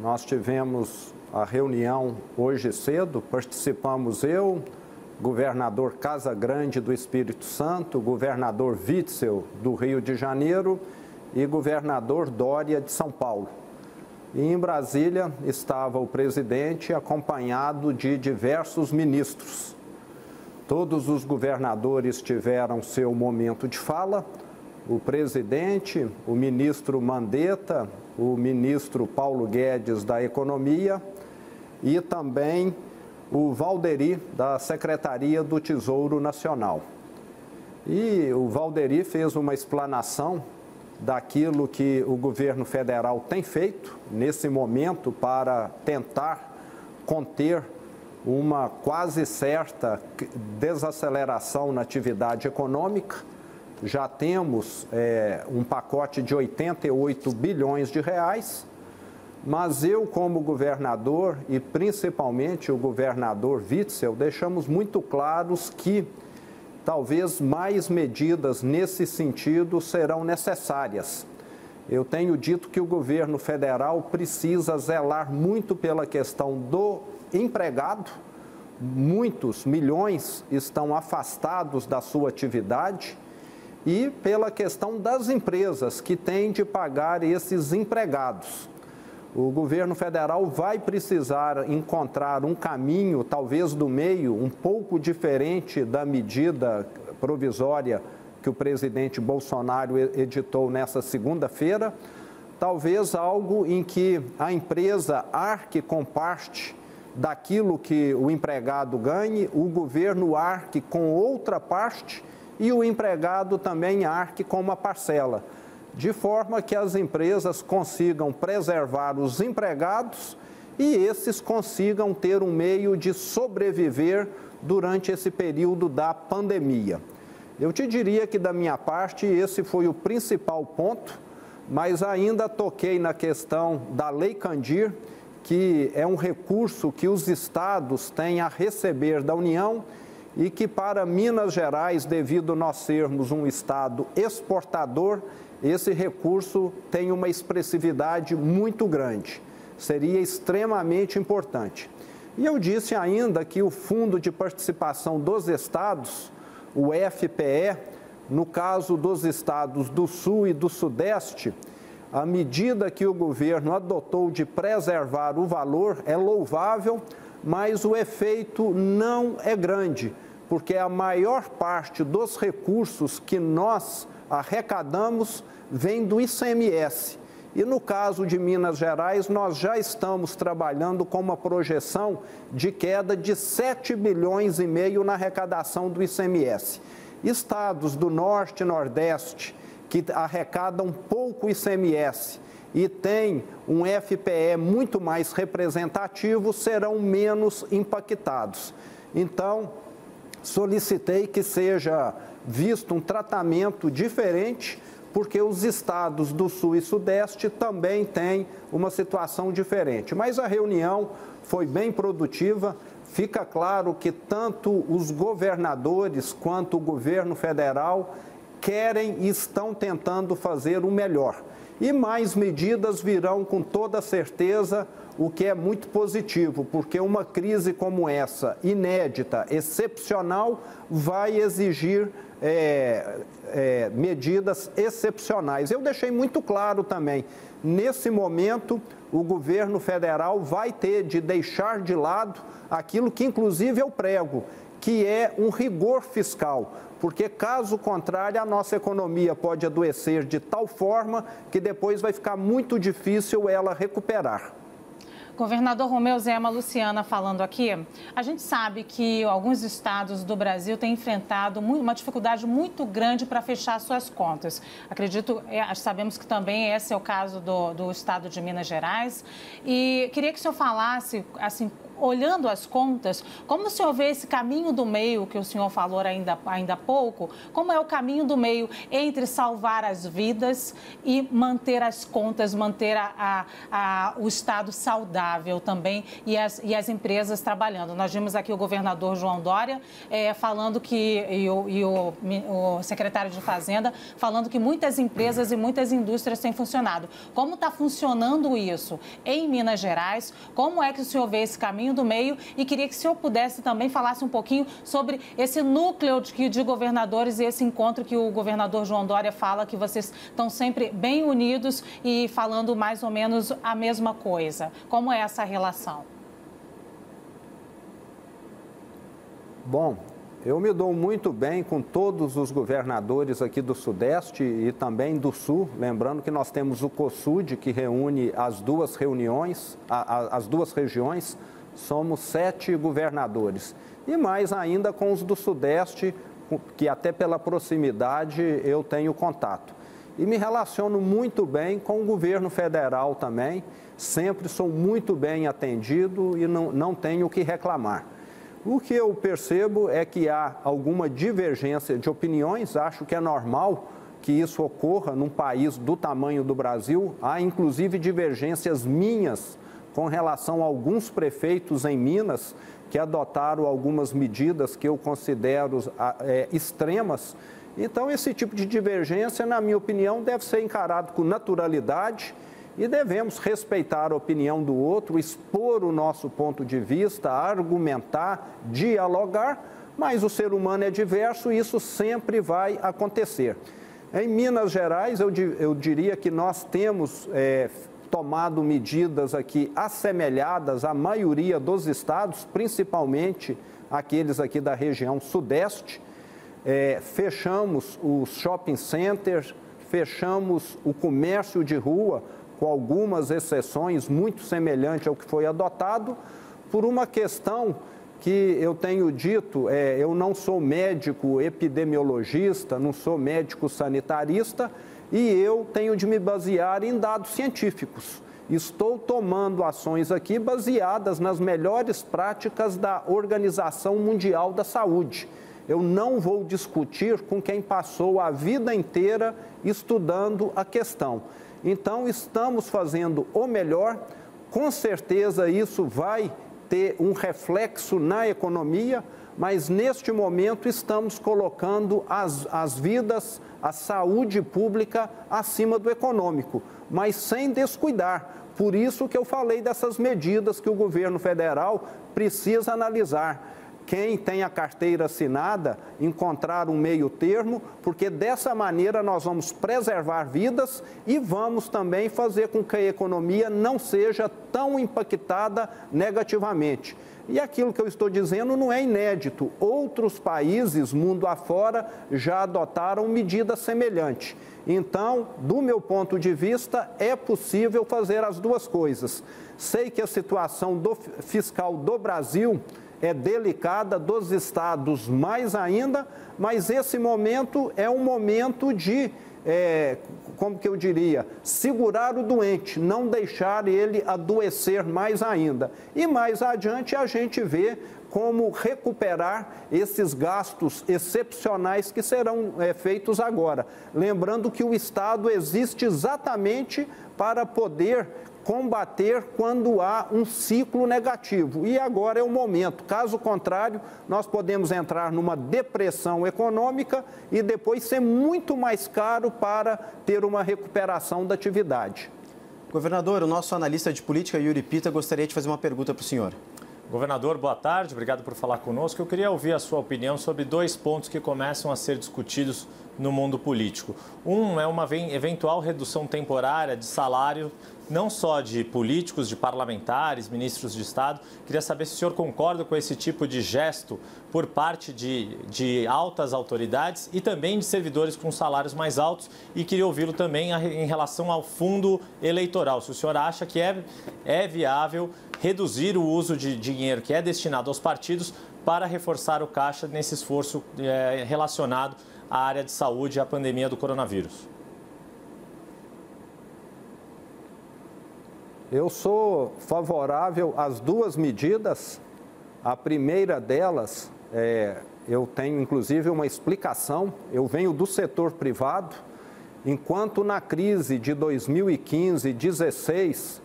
Nós tivemos a reunião hoje cedo, participamos eu, governador Casagrande do Espírito Santo, governador Witzel do Rio de Janeiro e governador Dória de São Paulo. E em Brasília estava o presidente acompanhado de diversos ministros. Todos os governadores tiveram seu momento de fala, o presidente, o ministro Mandetta, o ministro Paulo Guedes da Economia e também o Valderi da Secretaria do Tesouro Nacional. E o Valderi fez uma explanação daquilo que o governo federal tem feito nesse momento para tentar conter uma quase certa desaceleração na atividade econômica. Já temos um pacote de 88 bilhões de reais, mas eu, como governador, e principalmente o governador Witzel, deixamos muito claros que talvez mais medidas nesse sentido serão necessárias. Eu tenho dito que o governo federal precisa zelar muito pela questão do empregado. Muitos milhões estão afastados da sua atividade e pela questão das empresas que têm de pagar esses empregados. O governo federal vai precisar encontrar um caminho, talvez do meio, um pouco diferente da medida provisória que o presidente Bolsonaro editou nessa segunda-feira, talvez algo em que a empresa arque com parte daquilo que o empregado ganhe, o governo arque com outra parte e o empregado também arque com uma parcela, de forma que as empresas consigam preservar os empregados e esses consigam ter um meio de sobreviver durante esse período da pandemia. Eu te diria que, da minha parte, esse foi o principal ponto, mas ainda toquei na questão da Lei Candir, que é um recurso que os estados têm a receber da União e que, para Minas Gerais, devido a nós sermos um estado exportador, esse recurso tem uma expressividade muito grande. Seria extremamente importante. E eu disse ainda que o Fundo de Participação dos Estados, o FPE, no caso dos estados do Sul e do Sudeste, a medida que o governo adotou de preservar o valor é louvável, mas o efeito não é grande, porque a maior parte dos recursos que nós arrecadamos vem do ICMS. E no caso de Minas Gerais, nós já estamos trabalhando com uma projeção de queda de 7,5 bilhões na arrecadação do ICMS. Estados do Norte e Nordeste, que arrecadam pouco ICMS e têm um FPE muito mais representativo, serão menos impactados. Então, solicitei que seja visto um tratamento diferente, porque os estados do Sul e Sudeste também têm uma situação diferente. Mas a reunião foi bem produtiva. Fica claro que tanto os governadores quanto o governo federal querem e estão tentando fazer o melhor. E mais medidas virão com toda certeza, o que é muito positivo, porque uma crise como essa, inédita, excepcional, vai exigir medidas excepcionais. Eu deixei muito claro também, nesse momento, o governo federal vai ter de deixar de lado aquilo que, inclusive, eu prego, que é um rigor fiscal, porque, caso contrário, a nossa economia pode adoecer de tal forma que depois vai ficar muito difícil ela recuperar. Governador Romeu Zema, Luciana falando aqui, a gente sabe que alguns estados do Brasil têm enfrentado uma dificuldade muito grande para fechar suas contas. Sabemos que também esse é o caso do estado de Minas Gerais. E queria que o senhor falasse, assim, olhando as contas, como o senhor vê esse caminho do meio que o senhor falou ainda há pouco, como é o caminho do meio entre salvar as vidas e manter as contas, manter o estado saudável? estável também e as empresas trabalhando. Nós vimos aqui o governador João Dória falando que, o secretário de Fazenda falando que muitas empresas e muitas indústrias têm funcionado. Como está funcionando isso em Minas Gerais? Como é que o senhor vê esse caminho do meio? E queria que o senhor pudesse também falasse um pouquinho sobre esse núcleo de governadores e esse encontro que o governador João Dória fala que vocês estão sempre bem unidos e falando mais ou menos a mesma coisa. Como é essa relação? Bom, eu me dou muito bem com todos os governadores aqui do Sudeste e também do Sul, lembrando que nós temos o COSUD, que reúne as duas regiões, somos 7 governadores. E mais ainda com os do Sudeste, que até pela proximidade eu tenho contato. E me relaciono muito bem com o governo federal também, sempre sou muito bem atendido e não tenho o que reclamar. O que eu percebo é que há alguma divergência de opiniões, acho que é normal que isso ocorra num país do tamanho do Brasil. Há inclusive divergências minhas com relação a alguns prefeitos em Minas que adotaram algumas medidas que eu considero extremas. Então, esse tipo de divergência, na minha opinião, deve ser encarado com naturalidade e devemos respeitar a opinião do outro, expor o nosso ponto de vista, argumentar, dialogar, mas o ser humano é diverso e isso sempre vai acontecer. Em Minas Gerais, eu diria que nós temos tomado medidas aqui assemelhadas à maioria dos estados, principalmente aqueles aqui da região sudeste. Fechamos os shopping centers, fechamos o comércio de rua, com algumas exceções, muito semelhante ao que foi adotado, por uma questão que eu tenho dito, eu não sou médico epidemiologista, não sou médico sanitarista, e eu tenho de me basear em dados científicos. Estou tomando ações aqui baseadas nas melhores práticas da Organização Mundial da Saúde. Eu não vou discutir com quem passou a vida inteira estudando a questão. Então, estamos fazendo o melhor, com certeza isso vai ter um reflexo na economia, mas neste momento estamos colocando as vidas, a saúde pública acima do econômico, mas sem descuidar. Por isso que eu falei dessas medidas que o governo federal precisa analisar. Quem tem a carteira assinada, encontrar um meio termo, porque dessa maneira nós vamos preservar vidas e vamos também fazer com que a economia não seja tão impactada negativamente. E aquilo que eu estou dizendo não é inédito. Outros países, mundo afora, já adotaram medidas semelhantes. Então, do meu ponto de vista, é possível fazer as duas coisas. Sei que a situação fiscal do Brasil é delicada, dos estados mais ainda, mas esse momento é um momento de, como que eu diria, segurar o doente, não deixar ele adoecer mais ainda. E mais adiante a gente vê como recuperar esses gastos excepcionais que serão feitos agora. Lembrando que o Estado existe exatamente para poder combater quando há um ciclo negativo. E agora é o momento. Caso contrário, nós podemos entrar numa depressão econômica e depois ser muito mais caro para ter uma recuperação da atividade. Governador, o nosso analista de política, Yuri Pita, gostaria de fazer uma pergunta para o senhor. Governador, boa tarde, obrigado por falar conosco. Eu queria ouvir a sua opinião sobre 2 pontos que começam a ser discutidos no mundo político. Um é uma eventual redução temporária de salário, não só de políticos, de parlamentares, ministros de Estado. Queria saber se o senhor concorda com esse tipo de gesto por parte de altas autoridades e também de servidores com salários mais altos. E queria ouvi-lo também em relação ao fundo eleitoral. Se o senhor acha que é viável reduzir o uso de dinheiro que é destinado aos partidos para reforçar o caixa nesse esforço relacionado à área de saúde e à pandemia do coronavírus. Eu sou favorável às 2 medidas. A primeira delas, eu tenho inclusive uma explicação, eu venho do setor privado. Enquanto na crise de 2015 e 2016,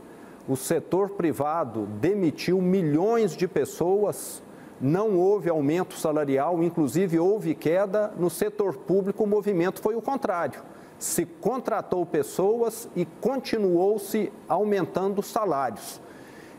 o setor privado demitiu milhões de pessoas, não houve aumento salarial, inclusive houve queda. No setor público, o movimento foi o contrário. Se contratou pessoas e continuou-se aumentando os salários.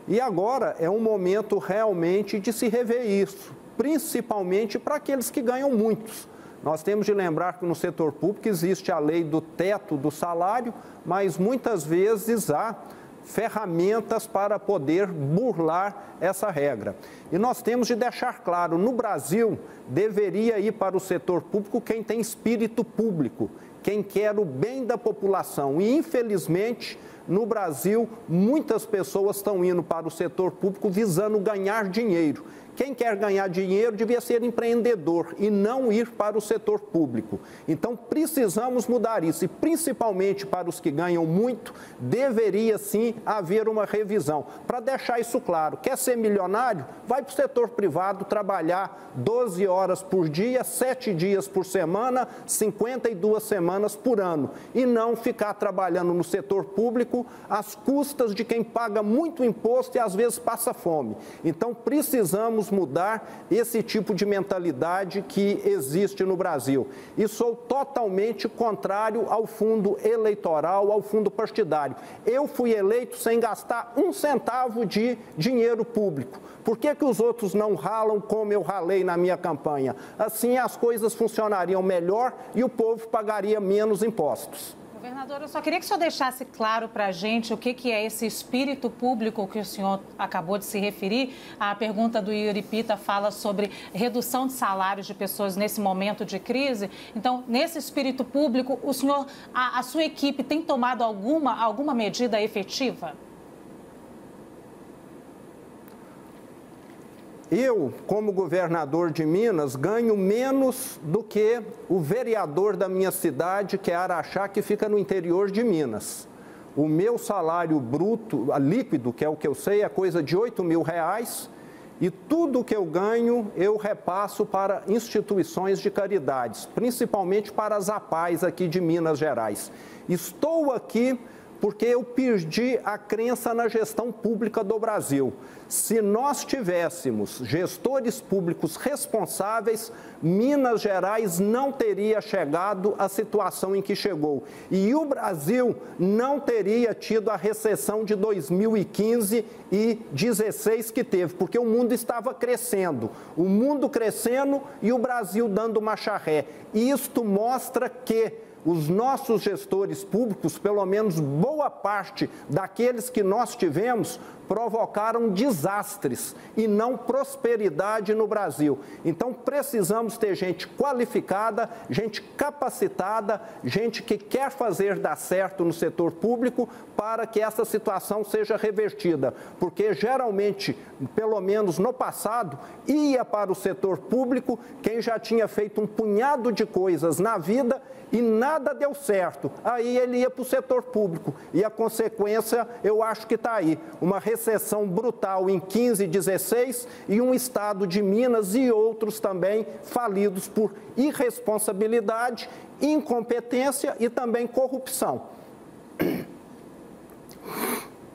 E agora é um momento realmente de se rever isso, principalmente para aqueles que ganham muitos. Nós temos de lembrar que no setor público existe a lei do teto do salário, mas muitas vezes há ferramentas para poder burlar essa regra. E nós temos de deixar claro, no Brasil, deveria ir para o setor público quem tem espírito público, quem quer o bem da população. E, infelizmente, no Brasil, muitas pessoas estão indo para o setor público visando ganhar dinheiro. Quem quer ganhar dinheiro devia ser empreendedor e não ir para o setor público. Então, precisamos mudar isso. E, principalmente para os que ganham muito, deveria sim haver uma revisão. Para deixar isso claro, quer ser milionário? Vai para o setor privado trabalhar 12 horas por dia, 7 dias por semana, 52 semanas por ano. E não ficar trabalhando no setor público às custas de quem paga muito imposto e às vezes passa fome. Então, precisamos mudar esse tipo de mentalidade que existe no Brasil. E sou totalmente contrário ao fundo eleitoral, ao fundo partidário. Eu fui eleito sem gastar um centavo de dinheiro público. Por que os outros não ralam como eu ralei na minha campanha? Assim as coisas funcionariam melhor e o povo pagaria menos impostos. Governador, eu só queria que o senhor deixasse claro para a gente o que é esse espírito público que o senhor acabou de se referir. A pergunta do Yuri Pita fala sobre redução de salários de pessoas nesse momento de crise. Então, nesse espírito público, o senhor, a sua equipe tem tomado alguma medida efetiva? Eu, como governador de Minas, ganho menos do que o vereador da minha cidade, que é Araxá, que fica no interior de Minas. O meu salário bruto, líquido, que é o que eu sei, é coisa de R$8.000, e tudo que eu ganho eu repasso para instituições de caridades, principalmente para as APAES aqui de Minas Gerais. Estou aqui porque eu perdi a crença na gestão pública do Brasil. Se nós tivéssemos gestores públicos responsáveis, Minas Gerais não teria chegado à situação em que chegou. E o Brasil não teria tido a recessão de 2015 e 2016 que teve, porque o mundo estava crescendo. O mundo crescendo e o Brasil dando marcha ré. Isto mostra que os nossos gestores públicos, pelo menos boa parte daqueles que nós tivemos, provocaram desastres e não prosperidade no Brasil. Então, precisamos ter gente qualificada, gente capacitada, gente que quer fazer dar certo no setor público para que essa situação seja revertida. Porque, geralmente, pelo menos no passado, ia para o setor público quem já tinha feito um punhado de coisas na vida e nada deu certo. Aí ele ia para o setor público. E a consequência, eu acho que está aí. Uma recessão brutal em 15 e 16 e um estado de Minas e outros também falidos por irresponsabilidade, incompetência e também corrupção.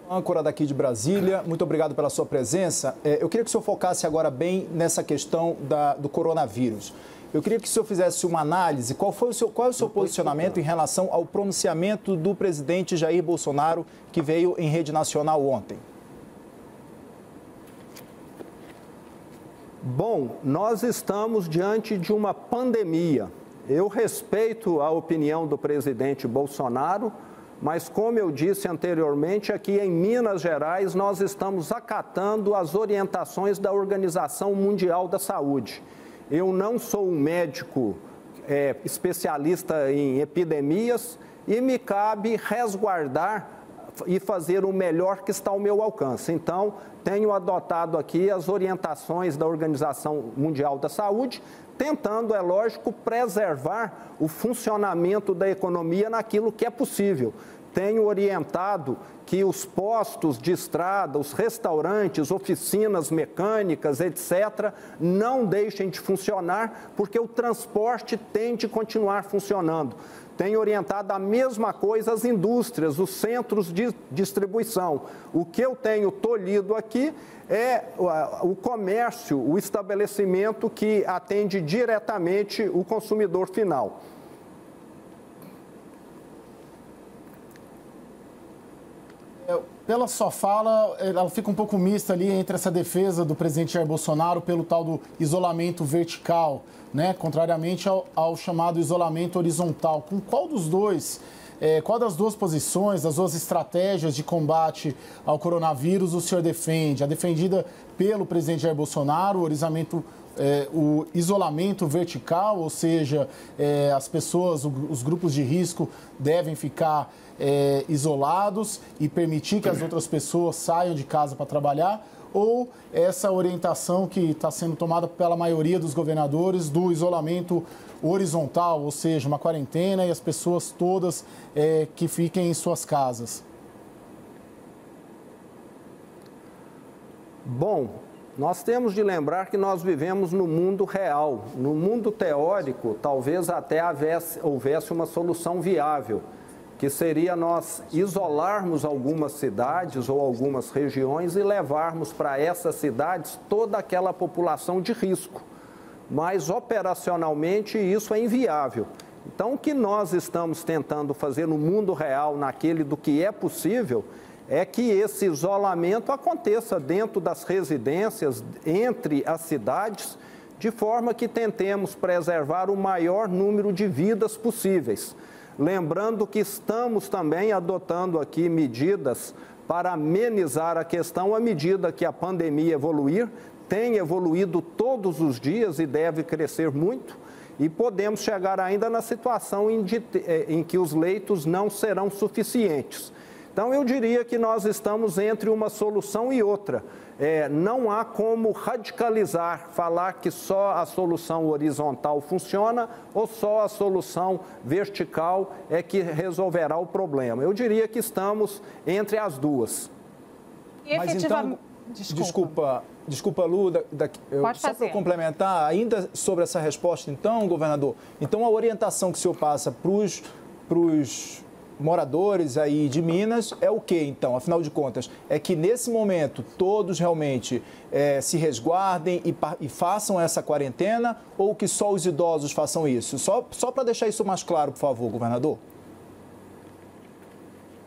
Âncora daqui de Brasília, muito obrigado pela sua presença. Eu queria que o senhor focasse agora bem nessa questão do coronavírus. Eu queria que o senhor fizesse uma análise, qual é o seu posicionamento em relação ao pronunciamento do presidente Jair Bolsonaro, que veio em rede nacional ontem? Bom, nós estamos diante de uma pandemia. Eu respeito a opinião do presidente Bolsonaro, mas como eu disse anteriormente, aqui em Minas Gerais nós estamos acatando as orientações da Organização Mundial da Saúde. Eu não sou um médico especialista em epidemias e me cabe resguardar e fazer o melhor que está ao meu alcance. Então, tenho adotado aqui as orientações da Organização Mundial da Saúde, tentando, é lógico, preservar o funcionamento da economia naquilo que é possível. tenho orientado que os postos de estrada, os restaurantes, oficinas mecânicas, etc., não deixem de funcionar, porque o transporte tem de continuar funcionando. Tenho orientado a mesma coisa às indústrias, os centros de distribuição. O que eu tenho tolhido aqui é o comércio, o estabelecimento que atende diretamente o consumidor final. Pela sua fala, ela fica um pouco mista ali entre essa defesa do presidente Jair Bolsonaro pelo tal do isolamento vertical, né? Contrariamente ao chamado isolamento horizontal. Com qual dos dois, qual das duas posições, das duas estratégias de combate ao coronavírus o senhor defende? A defendida pelo presidente Jair Bolsonaro, o isolamento vertical, ou seja, as pessoas, os grupos de risco devem ficar isolados e permitir que as outras pessoas saiam de casa para trabalhar, ou essa orientação que está sendo tomada pela maioria dos governadores do isolamento horizontal, ou seja, uma quarentena e as pessoas todas que fiquem em suas casas? Bom, nós temos de lembrar que nós vivemos no mundo real. No mundo teórico, talvez até houvesse uma solução viável, que seria nós isolarmos algumas cidades ou algumas regiões e levarmos para essas cidades toda aquela população de risco. Mas, operacionalmente, isso é inviável. Então, o que nós estamos tentando fazer no mundo real, naquele do que é possível, é que esse isolamento aconteça dentro das residências, entre as cidades, de forma que tentemos preservar o maior número de vidas possíveis. Lembrando que estamos também adotando aqui medidas para amenizar a questão à medida que a pandemia evoluir, tem evoluído todos os dias e deve crescer muito, e podemos chegar ainda na situação em que os leitos não serão suficientes. Então, eu diria que nós estamos entre uma solução e outra. Não há como radicalizar, falar que só a solução horizontal funciona ou só a solução vertical é que resolverá o problema. Eu diria que estamos entre as duas. Mas então, desculpa, Lu, só para eu complementar, ainda sobre essa resposta, então, governador, então a orientação que o senhor passa para os moradores aí de Minas é o quê, então? Afinal de contas, é que nesse momento todos realmente se resguardem e façam essa quarentena, ou que só os idosos façam isso? Só para deixar isso mais claro, por favor, governador.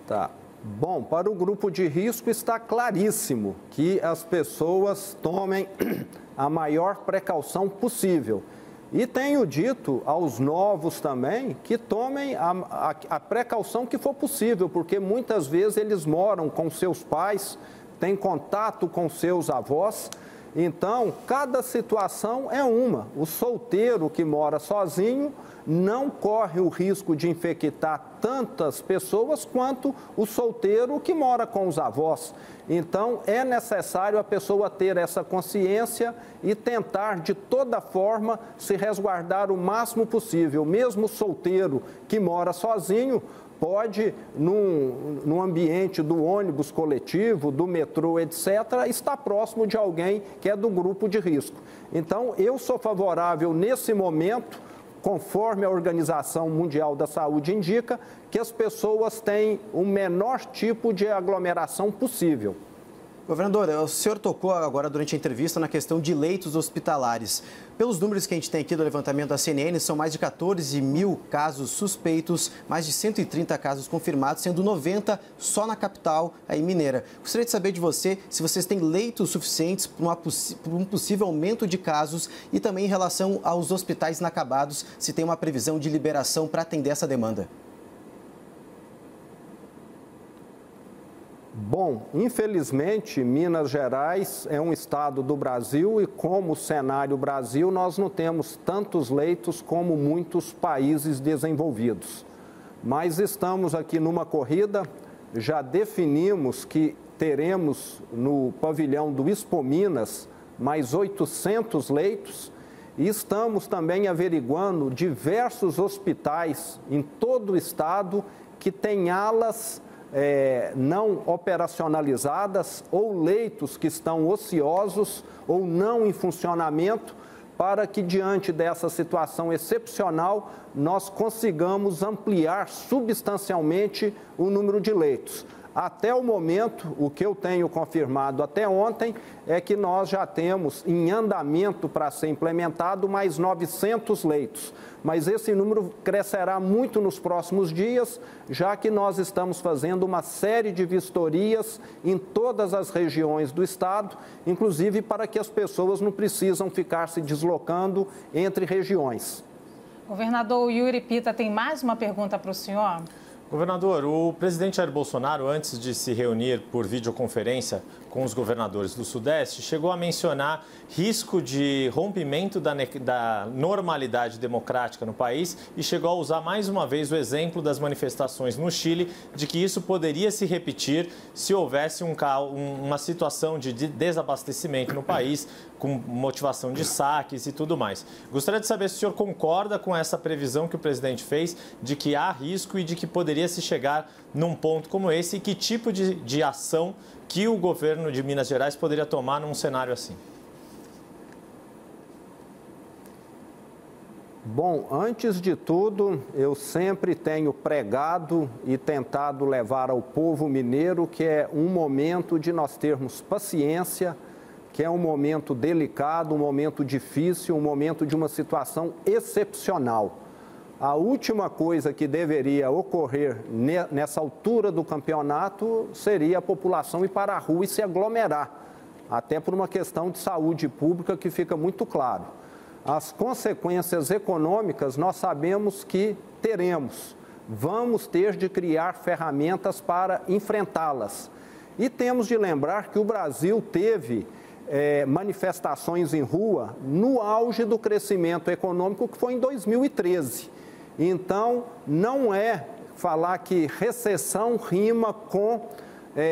Tá. Bom, para o grupo de risco está claríssimo que as pessoas tomem a maior precaução possível. E tenho dito aos novos também que tomem a precaução que for possível, porque muitas vezes eles moram com seus pais, têm contato com seus avós. Então, cada situação é uma. O solteiro que mora sozinho não corre o risco de infectar tantas pessoas quanto o solteiro que mora com os avós. Então, é necessário a pessoa ter essa consciência e tentar, de toda forma, se resguardar o máximo possível. Mesmo o solteiro que mora sozinho pode, no ambiente do ônibus coletivo, do metrô, etc., estar próximo de alguém que é do grupo de risco. Então, eu sou favorável, nesse momento, conforme a Organização Mundial da Saúde indica, que as pessoas têm o menor tipo de aglomeração possível. Governador, o senhor tocou agora durante a entrevista na questão de leitos hospitalares. Pelos números que a gente tem aqui do levantamento da CNN, são mais de 14 mil casos suspeitos, mais de 130 casos confirmados, sendo 90 só na capital, aí mineira. Gostaria de saber de você se vocês têm leitos suficientes para um possível aumento de casos e também em relação aos hospitais inacabados, se tem uma previsão de liberação para atender essa demanda. Bom, infelizmente, Minas Gerais é um estado do Brasil e, como o cenário Brasil, nós não temos tantos leitos como muitos países desenvolvidos. Mas estamos aqui numa corrida, já definimos que teremos no pavilhão do Expo Minas mais 800 leitos e estamos também averiguando diversos hospitais em todo o estado que tem alas não operacionalizadas ou leitos que estão ociosos ou não em funcionamento, para que, diante dessa situação excepcional, nós consigamos ampliar substancialmente o número de leitos. Até o momento, o que eu tenho confirmado até ontem é que nós já temos em andamento para ser implementado mais 900 leitos. Mas esse número crescerá muito nos próximos dias, já que nós estamos fazendo uma série de vistorias em todas as regiões do estado, inclusive para que as pessoas não precisam ficar se deslocando entre regiões. Governador Yuri Pita tem mais uma pergunta para o senhor. Governador, o presidente Jair Bolsonaro, antes de se reunir por videoconferência com os governadores do Sudeste, chegou a mencionar risco de rompimento da normalidade democrática no país e chegou a usar mais uma vez o exemplo das manifestações no Chile, de que isso poderia se repetir se houvesse uma situação de desabastecimento no país, com motivação de saques e tudo mais. Gostaria de saber se o senhor concorda com essa previsão que o presidente fez de que há risco e de que poderia se chegar num ponto como esse e que tipo de ação que o governo de Minas Gerais poderia tomar num cenário assim? Bom, antes de tudo, eu sempre tenho pregado e tentado levar ao povo mineiro que é um momento de nós termos paciência, que é um momento delicado, um momento difícil, um momento de uma situação excepcional. A última coisa que deveria ocorrer nessa altura do campeonato seria a população ir para a rua e se aglomerar, até por uma questão de saúde pública que fica muito claro. As consequências econômicas nós sabemos que teremos. Vamos ter de criar ferramentas para enfrentá-las. E temos de lembrar que o Brasil teve manifestações em rua no auge do crescimento econômico, que foi em 2013. Então, não é falar que recessão rima com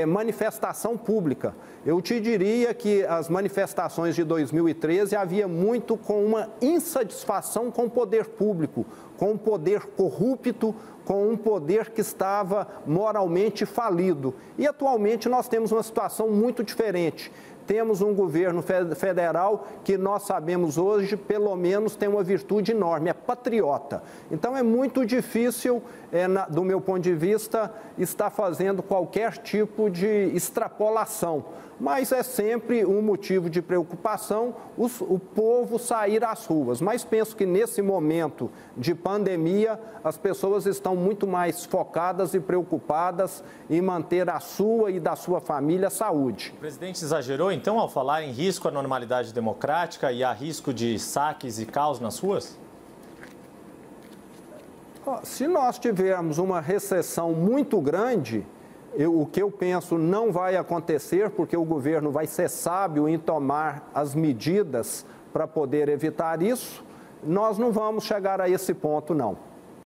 manifestação pública. Eu te diria que as manifestações de 2013 havia muito com uma insatisfação com o poder público, com um poder corrupto, com um poder que estava moralmente falido. E atualmente nós temos uma situação muito diferente. Temos um governo federal que nós sabemos hoje, pelo menos, tem uma virtude enorme, é patriota. Então é muito difícil, do meu ponto de vista, estar fazendo qualquer tipo de extrapolação. Mas é sempre um motivo de preocupação o povo sair às ruas. Mas penso que nesse momento de pandemia, as pessoas estão muito mais focadas e preocupadas em manter a sua e da sua família saúde. O presidente exagerou, então, ao falar em risco à normalidade democrática e a risco de saques e caos nas ruas? Se nós tivermos uma recessão muito grande, o que eu penso não vai acontecer, porque o governo vai ser sábio em tomar as medidas para poder evitar isso, nós não vamos chegar a esse ponto, não.